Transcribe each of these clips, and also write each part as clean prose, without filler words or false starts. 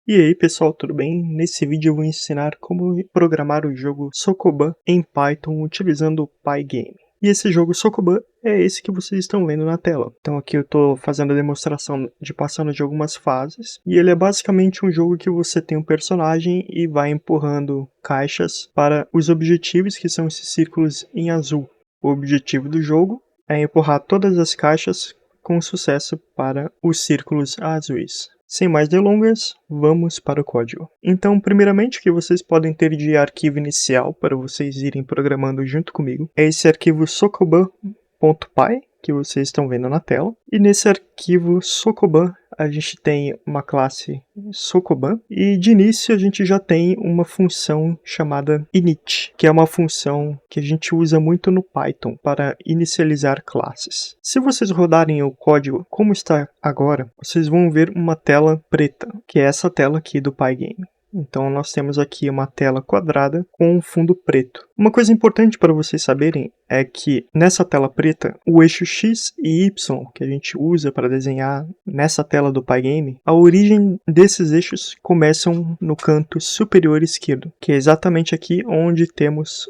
E aí pessoal, tudo bem? Nesse vídeo eu vou ensinar como programar o jogo Sokoban em Python utilizando o Pygame. E esse jogo Sokoban é esse que vocês estão vendo na tela. Então aqui eu estou fazendo a demonstração de passando de algumas fases. E ele é basicamente um jogo que você tem um personagem e vai empurrando caixas para os objetivos, que são esses círculos em azul. O objetivo do jogo é empurrar todas as caixas com sucesso para os círculos azuis. Sem mais delongas, vamos para o código. Então, primeiramente, o que vocês podem ter de arquivo inicial para vocês irem programando junto comigo é esse arquivo sokoban.py que vocês estão vendo na tela. E nesse arquivo Sokoban, a gente tem uma classe Sokoban e de início a gente já tem uma função chamada init, que é uma função que a gente usa muito no Python para inicializar classes. Se vocês rodarem o código como está agora, vocês vão ver uma tela preta, que é essa tela aqui do Pygame. Então nós temos aqui uma tela quadrada com um fundo preto. Uma coisa importante para vocês saberem é que nessa tela preta, o eixo X e Y que a gente usa para desenhar nessa tela do Pygame, a origem desses eixos começam no canto superior esquerdo, que é exatamente aqui onde temos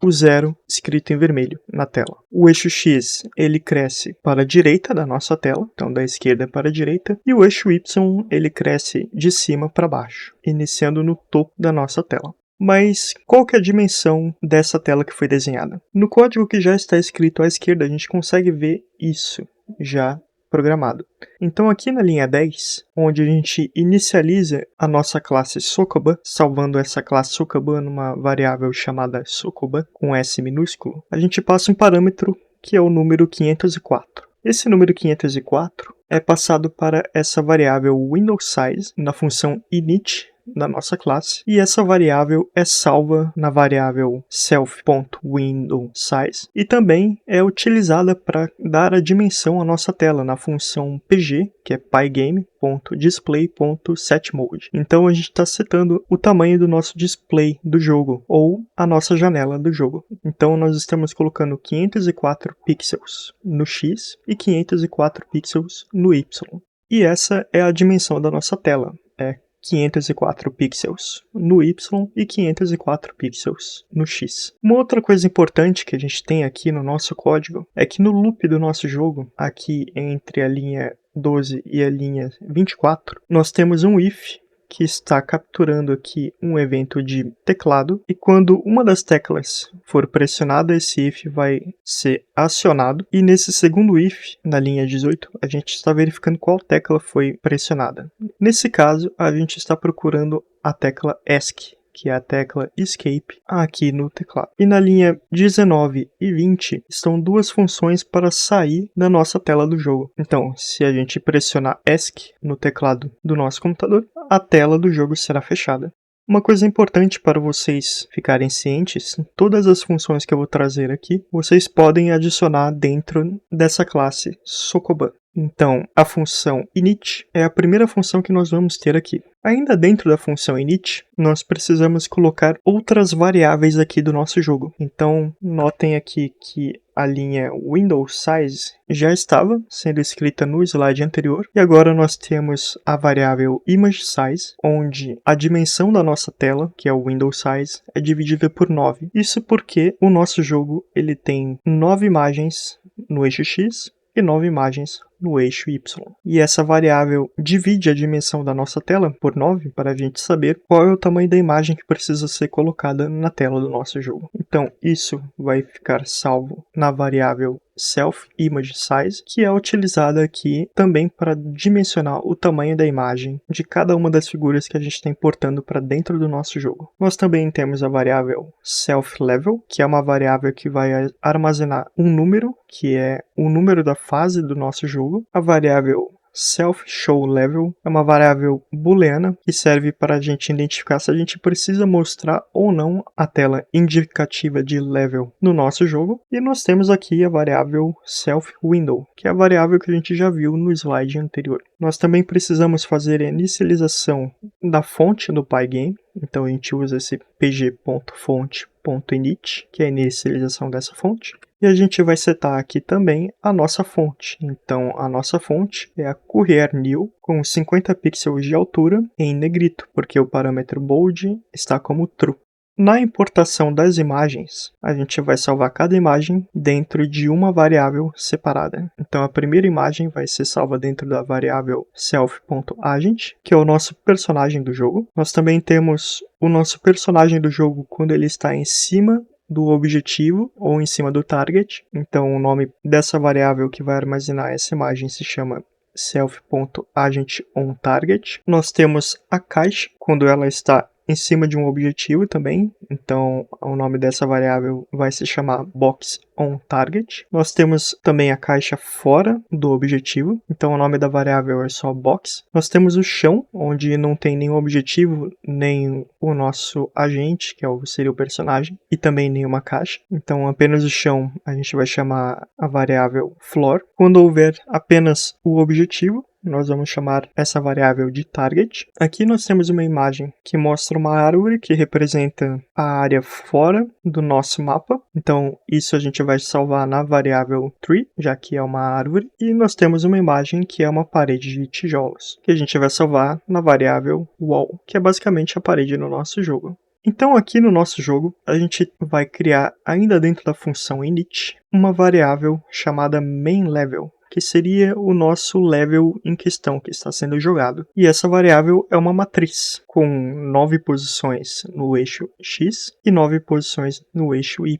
o 0 escrito em vermelho na tela. O eixo X ele cresce para a direita da nossa tela, então da esquerda para a direita, e o eixo Y ele cresce de cima para baixo, iniciando no topo da nossa tela. Mas qual que é a dimensão dessa tela que foi desenhada? No código que já está escrito à esquerda, a gente consegue ver isso já programado. Então aqui na linha 10, onde a gente inicializa a nossa classe Sokoban, salvando essa classe Sokoban numa variável chamada Sokoban, com S minúsculo, a gente passa um parâmetro que é o número 504. Esse número 504 é passado para essa variável WindowSize na função init da nossa classe, e essa variável é salva na variável self.windowSize e também é utilizada para dar a dimensão à nossa tela na função pg, que é pygame.display.setMode. Então a gente está setando o tamanho do nosso display do jogo, ou a nossa janela do jogo. Então nós estamos colocando 504 pixels no X e 504 pixels no Y. E essa é a dimensão da nossa tela. É 504 pixels no Y e 504 pixels no X. Uma outra coisa importante que a gente tem aqui no nosso código é que no loop do nosso jogo, aqui entre a linha 12 e a linha 24, nós temos um if que está capturando aqui um evento de teclado, e quando uma das teclas for pressionada, esse if vai ser acionado, e nesse segundo if, na linha 18, a gente está verificando qual tecla foi pressionada. Nesse caso, a gente está procurando a tecla ESC, que é a tecla Escape, aqui no teclado. E na linha 19 e 20 estão duas funções para sair da nossa tela do jogo. Então, se a gente pressionar ESC no teclado do nosso computador, a tela do jogo será fechada. Uma coisa importante para vocês ficarem cientes, todas as funções que eu vou trazer aqui, vocês podem adicionar dentro dessa classe Sokoban. Então, a função init é a primeira função que nós vamos ter aqui. Ainda dentro da função init, nós precisamos colocar outras variáveis aqui do nosso jogo. Então, notem aqui que a linha WindowSize já estava sendo escrita no slide anterior, e agora nós temos a variável ImageSize, onde a dimensão da nossa tela, que é o WindowSize, é dividida por 9. Isso porque o nosso jogo ele tem 9 imagens no eixo X e 9 imagens no eixo Y. E essa variável divide a dimensão da nossa tela por 9 para a gente saber qual é o tamanho da imagem que precisa ser colocada na tela do nosso jogo. Então isso vai ficar salvo na variável self.image_size, que é utilizada aqui também para dimensionar o tamanho da imagem de cada uma das figuras que a gente está importando para dentro do nosso jogo. Nós também temos a variável self_level, que é uma variável que vai armazenar um número, que é o número da fase do nosso jogo. A variável self_showLevel é uma variável booleana que serve para a gente identificar se a gente precisa mostrar ou não a tela indicativa de level no nosso jogo. E nós temos aqui a variável self_window, que é a variável que a gente já viu no slide anterior. Nós também precisamos fazer a inicialização da fonte do Pygame, então a gente usa esse pg.font.init, que é a inicialização dessa fonte. E a gente vai setar aqui também a nossa fonte. Então, a nossa fonte é a Courier New com 50 pixels de altura em negrito, porque o parâmetro bold está como true. Na importação das imagens, a gente vai salvar cada imagem dentro de uma variável separada. Então, a primeira imagem vai ser salva dentro da variável self.agent, que é o nosso personagem do jogo. Nós também temos o nosso personagem do jogo quando ele está em cima do objetivo ou em cima do target. Então, o nome dessa variável que vai armazenar essa imagem se chama self.agentOnTarget. Nós temos a caixa quando ela está em cima de um objetivo também, então o nome dessa variável vai se chamar boxOnTarget. Nós temos também a caixa fora do objetivo, então o nome da variável é só box. Nós temos o chão, onde não tem nenhum objetivo, nem o nosso agente, que seria o personagem, e também nenhuma caixa. Então apenas o chão a gente vai chamar a variável floor. Quando houver apenas o objetivo, nós vamos chamar essa variável de target. Aqui nós temos uma imagem que mostra uma árvore que representa a área fora do nosso mapa. Então isso a gente vai salvar na variável tree, já que é uma árvore. E nós temos uma imagem que é uma parede de tijolos, que a gente vai salvar na variável wall, que é basicamente a parede no nosso jogo. Então aqui no nosso jogo, a gente vai criar, ainda dentro da função init, uma variável chamada mainLevel, que seria o nosso level em questão que está sendo jogado. E essa variável é uma matriz, com 9 posições no eixo X e 9 posições no eixo Y.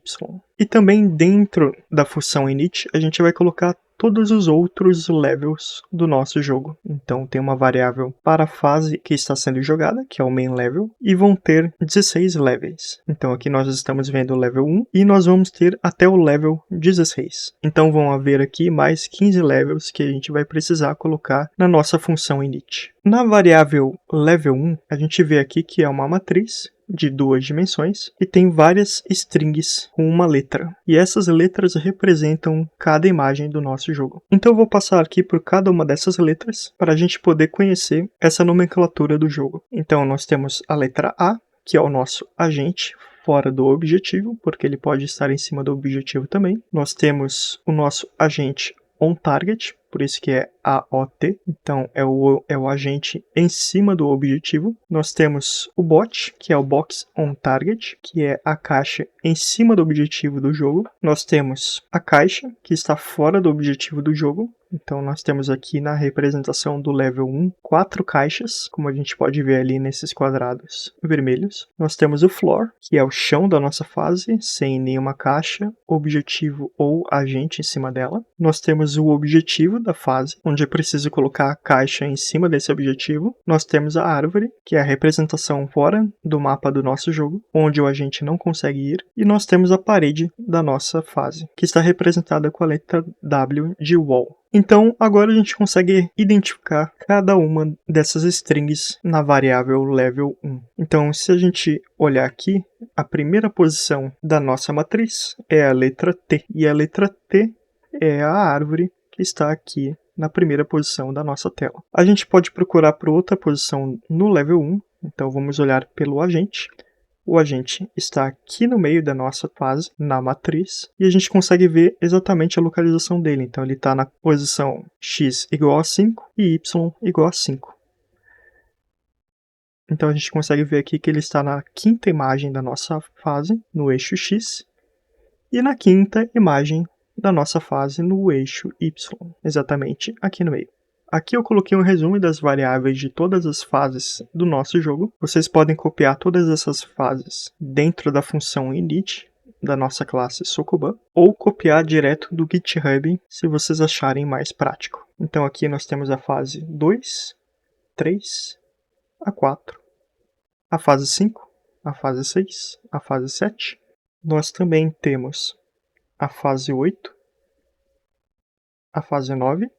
E também dentro da função init, a gente vai colocar todos os outros levels do nosso jogo. Então tem uma variável para a fase que está sendo jogada, que é o main level, e vão ter 16 levels. Então aqui nós estamos vendo o level 1 e nós vamos ter até o level 16. Então vão haver aqui mais 15 levels que a gente vai precisar colocar na nossa função init. Na variável level 1, a gente vê aqui que é uma matriz de 2 dimensões e tem várias strings com uma letra. E essas letras representam cada imagem do nosso jogo. Então eu vou passar aqui por cada uma dessas letras para a gente poder conhecer essa nomenclatura do jogo. Então nós temos a letra A, que é o nosso agente fora do objetivo, porque ele pode estar em cima do objetivo também. Nós temos o nosso agente OnTarget, por isso que é AOT, então é o agente em cima do objetivo. Nós temos o bot, que é o boxOnTarget, que é a caixa em cima do objetivo do jogo. Nós temos a caixa, que está fora do objetivo do jogo. Então nós temos aqui na representação do level 1, 4 caixas, como a gente pode ver ali nesses quadrados vermelhos. Nós temos o floor, que é o chão da nossa fase, sem nenhuma caixa, objetivo ou agente em cima dela. Nós temos o objetivo da fase, onde é preciso colocar a caixa em cima desse objetivo. Nós temos a árvore, que é a representação fora do mapa do nosso jogo, onde o agente não consegue ir. E nós temos a parede da nossa fase, que está representada com a letra W de wall. Então, agora a gente consegue identificar cada uma dessas strings na variável level 1. Então, se a gente olhar aqui, a primeira posição da nossa matriz é a letra T. E a letra T é a árvore que está aqui na primeira posição da nossa tela. A gente pode procurar por outra posição no level 1. Então, vamos olhar pelo agente. O agente está aqui no meio da nossa fase, na matriz, e a gente consegue ver exatamente a localização dele. Então ele está na posição x igual a 5 e y igual a 5. Então a gente consegue ver aqui que ele está na quinta imagem da nossa fase, no eixo x, e na quinta imagem da nossa fase no eixo y, exatamente aqui no meio. Aqui eu coloquei um resumo das variáveis de todas as fases do nosso jogo. Vocês podem copiar todas essas fases dentro da função init da nossa classe Sokoban, ou copiar direto do GitHub se vocês acharem mais prático. Então aqui nós temos a fase 2, 3, a 4, a fase 5, a fase 6, a fase 7. Nós também temos a fase 8, a fase 9,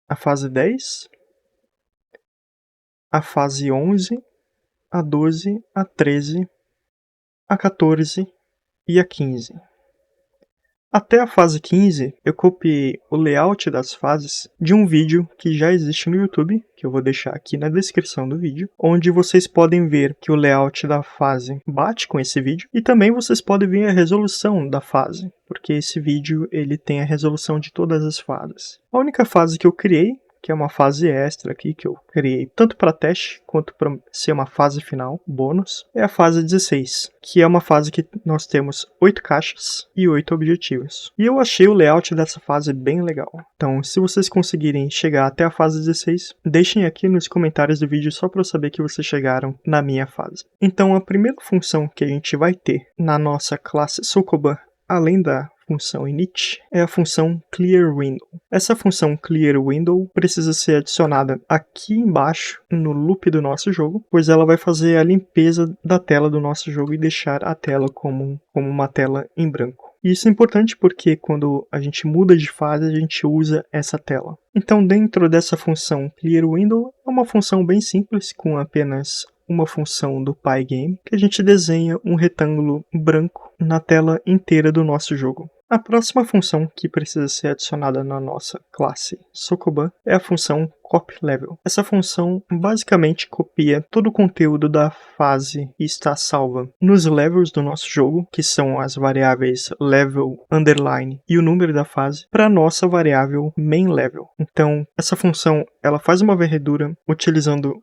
a fase 10, a fase 11, a 12, a 13, a 14 e a 15. Até a fase 15, eu copiei o layout das fases de um vídeo que já existe no YouTube, que eu vou deixar aqui na descrição do vídeo, onde vocês podem ver que o layout da fase bate com esse vídeo, e também vocês podem ver a resolução da fase, porque esse vídeo ele tem a resolução de todas as fases. A única fase que eu criei, que é uma fase extra aqui, que eu criei tanto para teste quanto para ser uma fase final, bônus, é a fase 16, que é uma fase que nós temos 8 caixas e 8 objetivos. E eu achei o layout dessa fase bem legal. Então, se vocês conseguirem chegar até a fase 16, deixem aqui nos comentários do vídeo só para eu saber que vocês chegaram na minha fase. Então, a primeira função que a gente vai ter na nossa classe Sokoban, além da função init, é a função clearWindow. Essa função clearWindow precisa ser adicionada aqui embaixo no loop do nosso jogo, pois ela vai fazer a limpeza da tela do nosso jogo e deixar a tela como uma tela em branco. E isso é importante porque quando a gente muda de fase, a gente usa essa tela. Então, dentro dessa função clearWindow, é uma função bem simples, com apenas uma função do Pygame, que a gente desenha um retângulo branco na tela inteira do nosso jogo. A próxima função que precisa ser adicionada na nossa classe Sokoban é a função copyLevel. Essa função basicamente copia todo o conteúdo da fase e está salva nos levels do nosso jogo, que são as variáveis level, underline e o número da fase, para a nossa variável mainLevel. Então, essa função ela faz uma varredura utilizando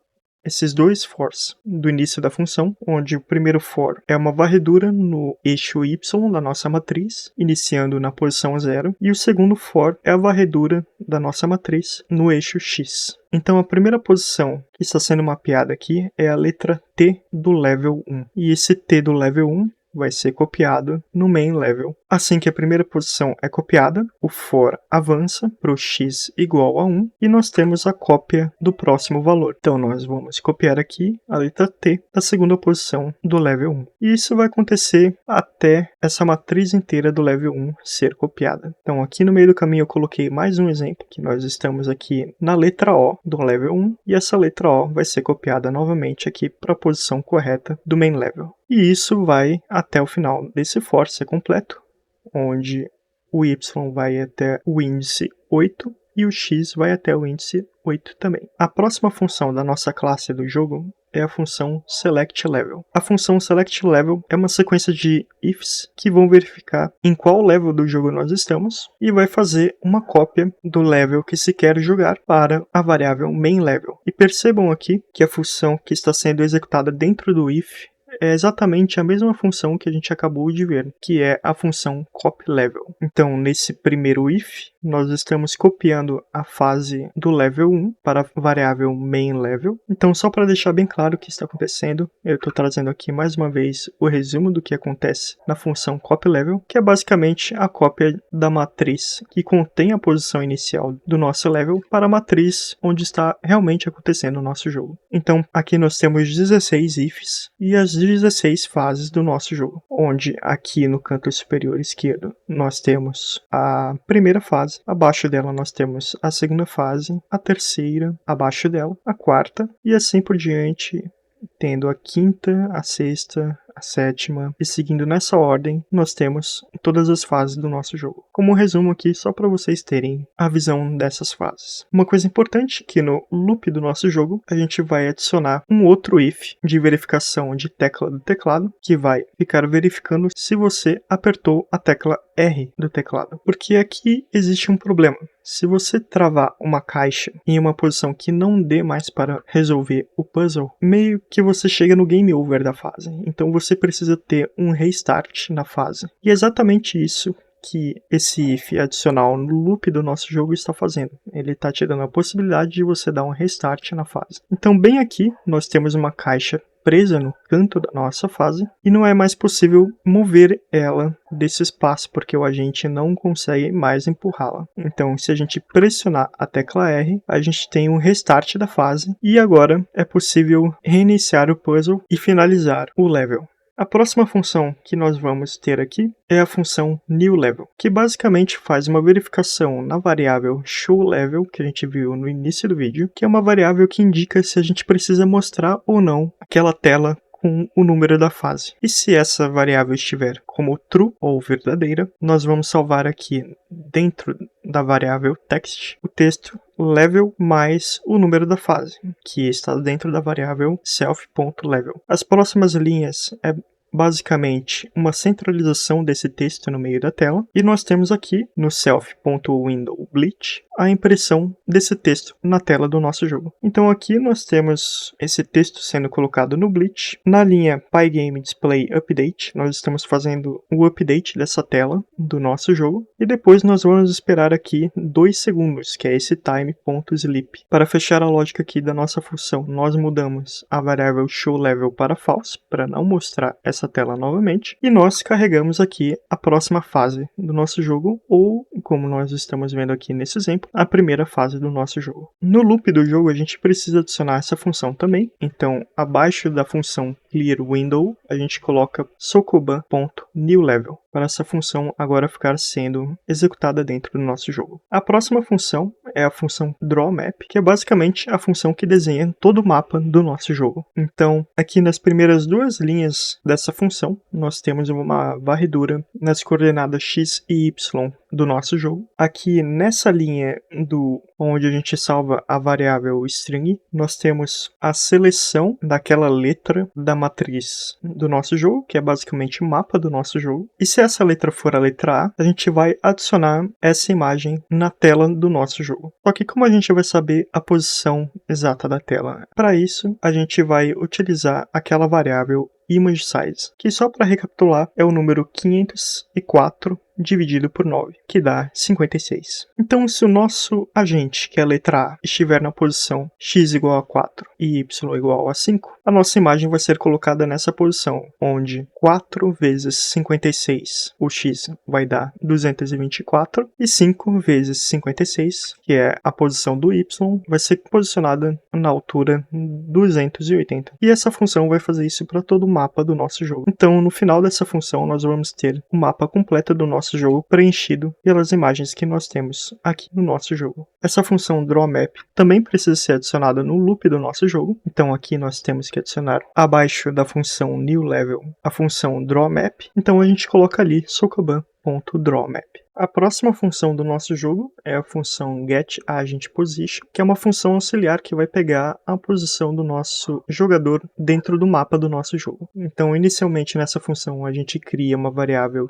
esses dois fors do início da função, onde o primeiro for é uma varredura no eixo y da nossa matriz, iniciando na posição 0, e o segundo for é a varredura da nossa matriz no eixo x. Então a primeira posição que está sendo mapeada aqui é a letra T do level 1, e esse T do level 1 vai ser copiado no main level. Assim que a primeira posição é copiada, o for avança para o x igual a 1 e nós temos a cópia do próximo valor. Então nós vamos copiar aqui a letra T da segunda posição do level 1. E isso vai acontecer até essa matriz inteira do level 1 ser copiada. Então aqui no meio do caminho eu coloquei mais um exemplo, que nós estamos aqui na letra O do level 1 e essa letra O vai ser copiada novamente aqui para a posição correta do main level. E isso vai até o final desse for ser completo, onde o y vai até o índice 8 e o x vai até o índice 8 também. A próxima função da nossa classe do jogo é a função selectLevel. A função selectLevel é uma sequência de ifs que vão verificar em qual level do jogo nós estamos e vai fazer uma cópia do level que se quer jogar para a variável mainLevel. E percebam aqui que a função que está sendo executada dentro do if é exatamente a mesma função que a gente acabou de ver, que é a função copyLevel. Então, nesse primeiro if, nós estamos copiando a fase do level 1 para a variável mainLevel. Então, só para deixar bem claro o que está acontecendo, eu estou trazendo aqui mais uma vez o resumo do que acontece na função copyLevel, que é basicamente a cópia da matriz que contém a posição inicial do nosso level para a matriz onde está realmente acontecendo o nosso jogo. Então, aqui nós temos 16 ifs e as 16 fases do nosso jogo, onde aqui no canto superior esquerdo nós temos a primeira fase, abaixo dela nós temos a segunda fase, a terceira, abaixo dela, a quarta e assim por diante, tendo a quinta, a sexta, a sétima, e seguindo nessa ordem, nós temos todas as fases do nosso jogo. Como um resumo aqui, só para vocês terem a visão dessas fases. Uma coisa importante que no loop do nosso jogo, a gente vai adicionar um outro if de verificação de tecla do teclado, que vai ficar verificando se você apertou a tecla R do teclado. Porque aqui existe um problema. Se você travar uma caixa em uma posição que não dê mais para resolver o puzzle, meio que você chega no game over da fase. Então você precisa ter um restart na fase. E é exatamente isso que esse if adicional no loop do nosso jogo está fazendo. Ele está te dando a possibilidade de você dar um restart na fase. Então bem aqui nós temos uma caixa presa no canto da nossa fase e não é mais possível mover ela desse espaço porque o agente não consegue mais empurrá-la. Então, se a gente pressionar a tecla R, a gente tem um restart da fase e agora é possível reiniciar o puzzle e finalizar o level. A próxima função que nós vamos ter aqui é a função newLevel, que basicamente faz uma verificação na variável showLevel, que a gente viu no início do vídeo, que é uma variável que indica se a gente precisa mostrar ou não aquela tela com o número da fase. E se essa variável estiver como true ou verdadeira, nós vamos salvar aqui dentro da variável text o texto level mais o número da fase, que está dentro da variável self.level. As próximas linhas é basicamente uma centralização desse texto no meio da tela, e nós temos aqui no self.windowBleach a impressão desse texto na tela do nosso jogo. Então aqui nós temos esse texto sendo colocado no Bleach. Na linha Pygame Display Update, nós estamos fazendo o update dessa tela do nosso jogo, e depois nós vamos esperar aqui 2 segundos, que é esse time.sleep. Para fechar a lógica aqui da nossa função, nós mudamos a variável showLevel para false, para não mostrar essa tela novamente, e nós carregamos aqui a próxima fase do nosso jogo, ou, como nós estamos vendo aqui nesse exemplo, a primeira fase do nosso jogo. No loop do jogo, a gente precisa adicionar essa função também, então, abaixo da função clearWindow, a gente coloca sokoban.newLevel, para essa função agora ficar sendo executada dentro do nosso jogo. A próxima função é a função drawMap, que é basicamente a função que desenha todo o mapa do nosso jogo. Então, aqui nas primeiras 2 linhas dessa função, nós temos uma varredura nas coordenadas x e y do nosso jogo. Aqui nessa linha onde a gente salva a variável string, nós temos a seleção daquela letra da matriz do nosso jogo, que é basicamente o mapa do nosso jogo. E se essa letra for a letra A gente vai adicionar essa imagem na tela do nosso jogo. Só que como a gente vai saber a posição exata da tela? Para isso, a gente vai utilizar aquela variável ImageSize, que só para recapitular é o número 504 dividido por 9, que dá 56. Então, se o nosso agente, que é a letra A, estiver na posição x igual a 4 e y igual a 5, a nossa imagem vai ser colocada nessa posição, onde 4 vezes 56, o x vai dar 224, e 5 vezes 56, que é a posição do y, vai ser posicionada na altura 280. E essa função vai fazer isso para todo o mapa do nosso jogo. Então, no final dessa função, nós vamos ter o mapa completo do nosso jogo preenchido pelas imagens que nós temos aqui no nosso jogo. Essa função drawMap também precisa ser adicionada no loop do nosso jogo. Então aqui nós temos que adicionar abaixo da função newLevel a função drawMap. Então a gente coloca ali sokoban.drawMap. A próxima função do nosso jogo é a função getAgentPosition, que é uma função auxiliar que vai pegar a posição do nosso jogador dentro do mapa do nosso jogo. Então inicialmente nessa função a gente cria uma variável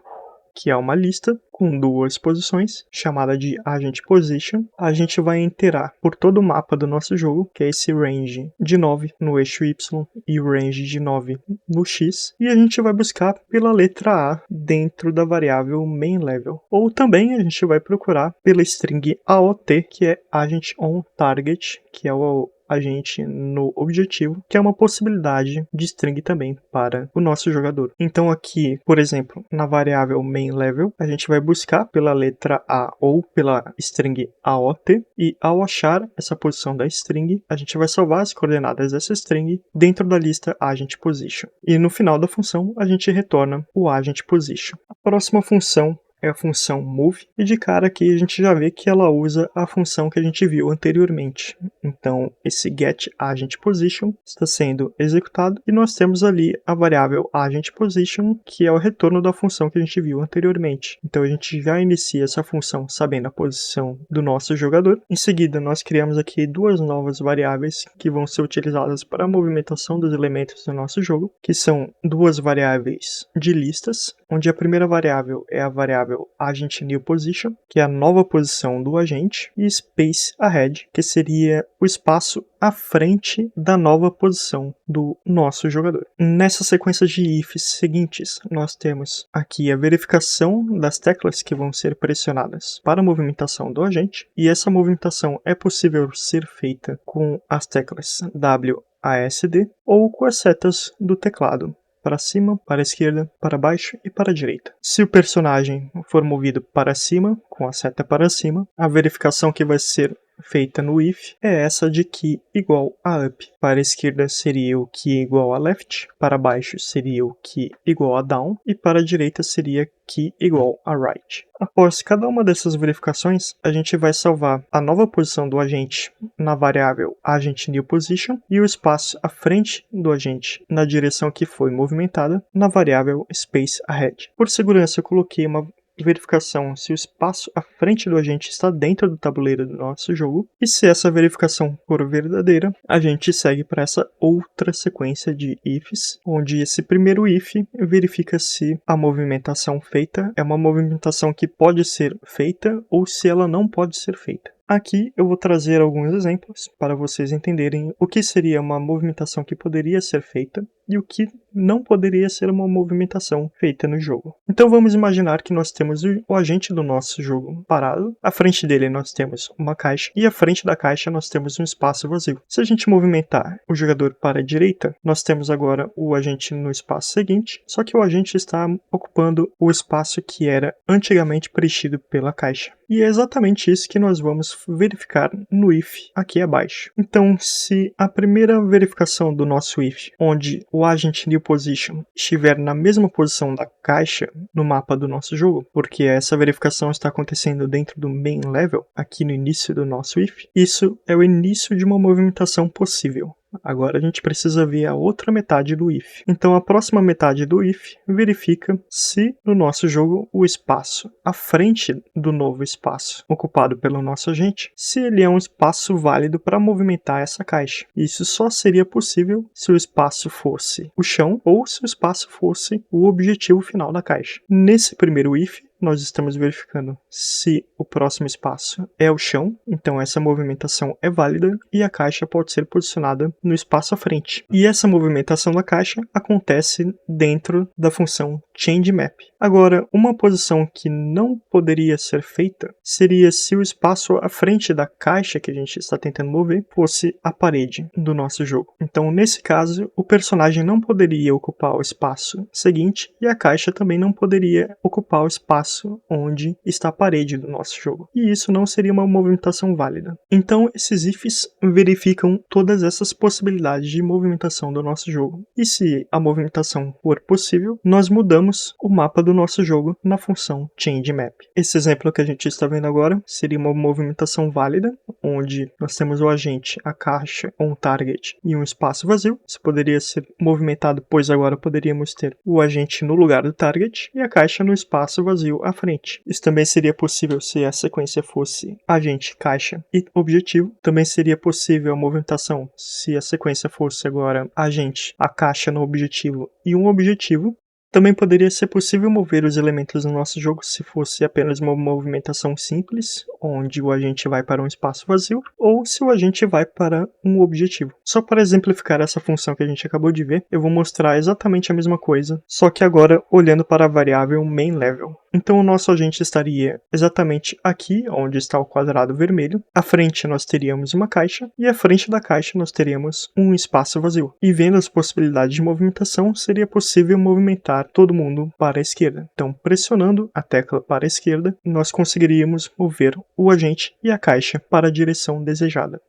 que é uma lista com 2 posições, chamada de AgentPosition. A gente vai iterar por todo o mapa do nosso jogo, que é esse range de 9 no eixo Y e o range de 9 no X, e a gente vai buscar pela letra A dentro da variável mainLevel. Ou também a gente vai procurar pela string AOT, que é AgentOnTarget, que é o agente no objetivo, que é uma possibilidade de string também para o nosso jogador. Então aqui, por exemplo, na variável mainLevel, a gente vai buscar pela letra A ou pela string AOT, e ao achar essa posição da string, a gente vai salvar as coordenadas dessa string dentro da lista AgentPosition. E no final da função, a gente retorna o AgentPosition. A próxima função é a função move, e de cara aqui a gente já vê que ela usa a função que a gente viu anteriormente. Então esse getAgentPosition está sendo executado, e nós temos ali a variável AgentPosition, que é o retorno da função que a gente viu anteriormente. Então a gente já inicia essa função sabendo a posição do nosso jogador. Em seguida nós criamos aqui 2 novas variáveis que vão ser utilizadas para a movimentação dos elementos do nosso jogo, que são 2 variáveis de listas, onde a primeira variável é a variável AgentNewPosition, que é a nova posição do agente, e SpaceAhead, que seria o espaço à frente da nova posição do nosso jogador. Nessa sequência de ifs seguintes, nós temos aqui a verificação das teclas que vão ser pressionadas para a movimentação do agente, e essa movimentação é possível ser feita com as teclas WASD ou com as setas do teclado, para cima, para a esquerda, para baixo e para a direita. Se o personagem for movido para cima, com a seta para cima, a verificação que vai ser feita no if é essa de key igual a up. Para a esquerda seria o key igual a left, para baixo seria o key igual a down e para a direita seria key igual a right. Após cada uma dessas verificações, a gente vai salvar a nova posição do agente na variável agentNewPosition e o espaço à frente do agente na direção que foi movimentada na variável spaceAhead. Por segurança, eu coloquei uma verificação se o espaço à frente do agente está dentro do tabuleiro do nosso jogo, e se essa verificação for verdadeira, a gente segue para essa outra sequência de ifs, onde esse primeiro if verifica se a movimentação feita é uma movimentação que pode ser feita ou se ela não pode ser feita. Aqui eu vou trazer alguns exemplos para vocês entenderem o que seria uma movimentação que poderia ser feita e o que não poderia ser uma movimentação feita no jogo. Então vamos imaginar que nós temos o agente do nosso jogo parado, à frente dele nós temos uma caixa e à frente da caixa nós temos um espaço vazio. Se a gente movimentar o jogador para a direita, nós temos agora o agente no espaço seguinte, só que o agente está ocupando o espaço que era antigamente preenchido pela caixa. E é exatamente isso que nós vamos verificar no if aqui abaixo. Então, se a primeira verificação do nosso if, onde o agentNewPosition estiver na mesma posição da caixa no mapa do nosso jogo, porque essa verificação está acontecendo dentro do main level, aqui no início do nosso if, isso é o início de uma movimentação possível. Agora a gente precisa ver a outra metade do if. Então a próxima metade do if verifica se no nosso jogo o espaço à frente do novo espaço ocupado pelo nosso agente, se ele é um espaço válido para movimentar essa caixa. Isso só seria possível se o espaço fosse o chão ou se o espaço fosse o objetivo final da caixa. Nesse primeiro if, nós estamos verificando se o próximo espaço é o chão, então essa movimentação é válida e a caixa pode ser posicionada no espaço à frente. E essa movimentação da caixa acontece dentro da função changeMap. Agora, uma posição que não poderia ser feita seria se o espaço à frente da caixa que a gente está tentando mover fosse a parede do nosso jogo. Então, nesse caso, o personagem não poderia ocupar o espaço seguinte e a caixa também não poderia ocupar o espaço onde está a parede do nosso jogo. E isso não seria uma movimentação válida. Então, esses ifs verificam todas essas possibilidades de movimentação do nosso jogo. E se a movimentação for possível, nós mudamos o mapa do nosso jogo na função changeMap. Esse exemplo que a gente está vendo agora seria uma movimentação válida, onde nós temos o agente, a caixa, um target e um espaço vazio. Isso poderia ser movimentado, pois agora poderíamos ter o agente no lugar do target e a caixa no espaço vazio à frente. Isso também seria possível se a sequência fosse agente, caixa e objetivo. Também seria possível a movimentação se a sequência fosse agora agente, a caixa no objetivo e um objetivo. Também poderia ser possível mover os elementos no nosso jogo se fosse apenas uma movimentação simples, onde o agente vai para um espaço vazio, ou se o agente vai para um objetivo. Só para exemplificar essa função que a gente acabou de ver, eu vou mostrar exatamente a mesma coisa, só que agora olhando para a variável main_level. Então o nosso agente estaria exatamente aqui, onde está o quadrado vermelho. À frente nós teríamos uma caixa, e à frente da caixa nós teríamos um espaço vazio. E vendo as possibilidades de movimentação, seria possível movimentar todo mundo para a esquerda. Então, pressionando a tecla para a esquerda, nós conseguiríamos mover o agente e a caixa para a direção desejada.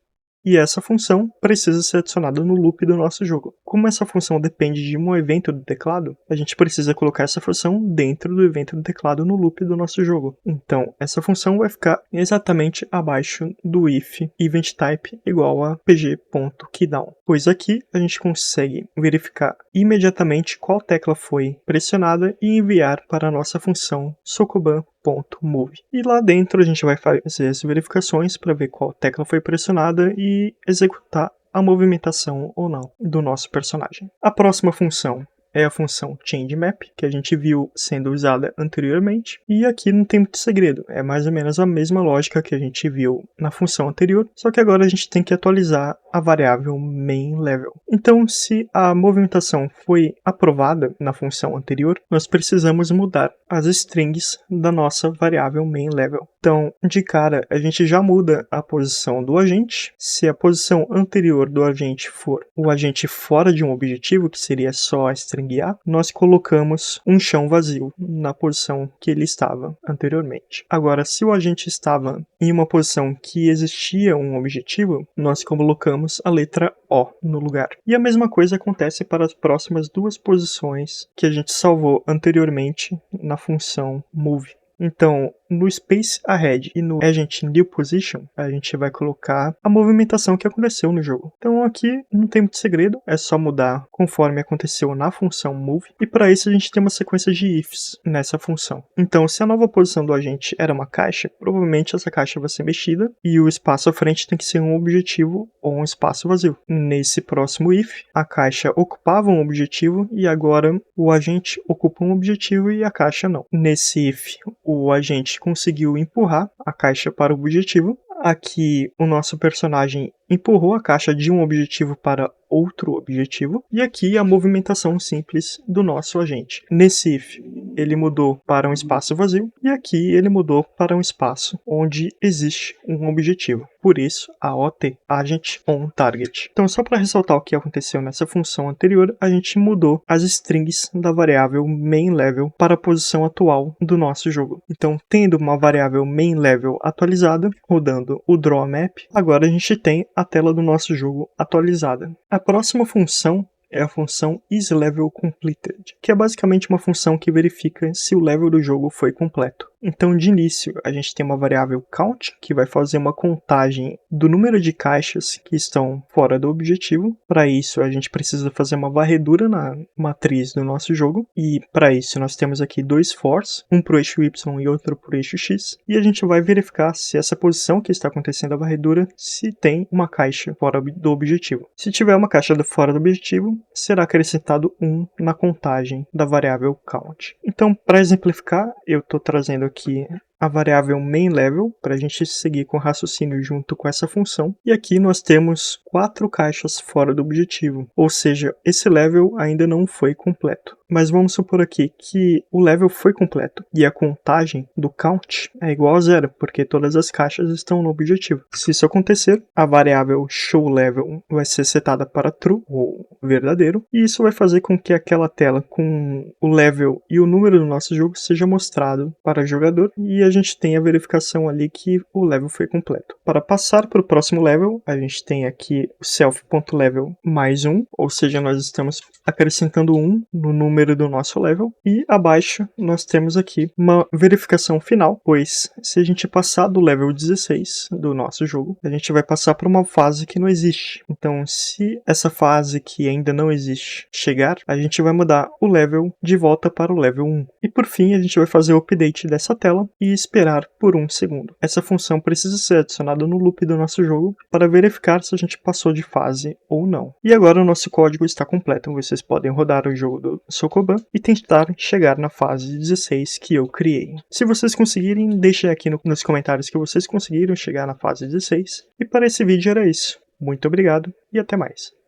E essa função precisa ser adicionada no loop do nosso jogo. Como essa função depende de um evento do teclado, a gente precisa colocar essa função dentro do evento do teclado no loop do nosso jogo. Então, essa função vai ficar exatamente abaixo do if eventType igual a pg.keyDown. Pois aqui a gente consegue verificar imediatamente qual tecla foi pressionada e enviar para a nossa função sokoban.move. E lá dentro a gente vai fazer as verificações para ver qual tecla foi pressionada e executar a movimentação ou não do nosso personagem. A próxima função é a função changeMap, que a gente viu sendo usada anteriormente, e aqui não tem muito segredo, é mais ou menos a mesma lógica que a gente viu na função anterior, só que agora a gente tem que atualizar a variável main_level. Então, se a movimentação foi aprovada na função anterior, nós precisamos mudar as strings da nossa variável main_level. Então, de cara, a gente já muda a posição do agente. Se a posição anterior do agente for o agente fora de um objetivo, que seria só a string string A, nós colocamos um chão vazio na posição que ele estava anteriormente. Agora, se o agente estava em uma posição que existia um objetivo, nós colocamos a letra O no lugar. E a mesma coisa acontece para as próximas duas posições que a gente salvou anteriormente na função move. Então, no Space Ahead e no Agent New Position, a gente vai colocar a movimentação que aconteceu no jogo. Então aqui não tem muito segredo, é só mudar conforme aconteceu na função Move. E para isso a gente tem uma sequência de ifs nessa função. Então, se a nova posição do agente era uma caixa, provavelmente essa caixa vai ser mexida e o espaço à frente tem que ser um objetivo ou um espaço vazio. Nesse próximo if, a caixa ocupava um objetivo e agora o agente ocupa um objetivo e a caixa não. Nesse if, o agente conseguiu empurrar a caixa para o objetivo. Aqui o nosso personagem empurrou a caixa de um objetivo para outro objetivo. E aqui a movimentação simples do nosso agente. Nesse if, ele mudou para um espaço vazio e aqui ele mudou para um espaço onde existe um objetivo. Por isso, a OT, Agent on Target. Então, só para ressaltar o que aconteceu nessa função anterior, a gente mudou as strings da variável mainLevel para a posição atual do nosso jogo. Então, tendo uma variável mainLevel atualizada, rodando o drawMap, agora a gente tem a tela do nosso jogo atualizada. A próxima função é a função isLevelCompleted, que é basicamente uma função que verifica se o level do jogo foi completo. Então, de início, a gente tem uma variável count, que vai fazer uma contagem do número de caixas que estão fora do objetivo. Para isso, a gente precisa fazer uma varredura na matriz do nosso jogo. E para isso, nós temos aqui dois fors, um para o eixo Y e outro para o eixo X. E a gente vai verificar se essa posição que está acontecendo a varredura, se tem uma caixa fora do objetivo. Se tiver uma caixa fora do objetivo, será acrescentado 1 na contagem da variável count. Então, para exemplificar, eu estou trazendo aqui a variável mainLevel, para a gente seguir com o raciocínio junto com essa função. E aqui nós temos 4 caixas fora do objetivo, ou seja, esse level ainda não foi completo. Mas vamos supor aqui que o level foi completo e a contagem do count é igual a 0, porque todas as caixas estão no objetivo. Se isso acontecer, a variável showLevel vai ser setada para true, ou verdadeiro, e isso vai fazer com que aquela tela com o level e o número do nosso jogo seja mostrado para o jogador e a gente tem a verificação ali que o level foi completo. Para passar para o próximo level, a gente tem aqui o self.level mais 1, ou seja, nós estamos acrescentando 1 no número do nosso level, e abaixo nós temos aqui uma verificação final, pois se a gente passar do level 16 do nosso jogo, a gente vai passar para uma fase que não existe. Então, se essa fase que ainda não existe chegar, a gente vai mudar o level de volta para o level 1. E por fim, a gente vai fazer o update dessa tela e esperar por 1 segundo. Essa função precisa ser adicionada no loop do nosso jogo para verificar se a gente passou de fase ou não. E agora o nosso código está completo. Vocês podem rodar o jogo do Sokoban e tentar chegar na fase 16 que eu criei. Se vocês conseguirem, deixem aqui nos comentários que vocês conseguiram chegar na fase 16. E para esse vídeo era isso. Muito obrigado e até mais.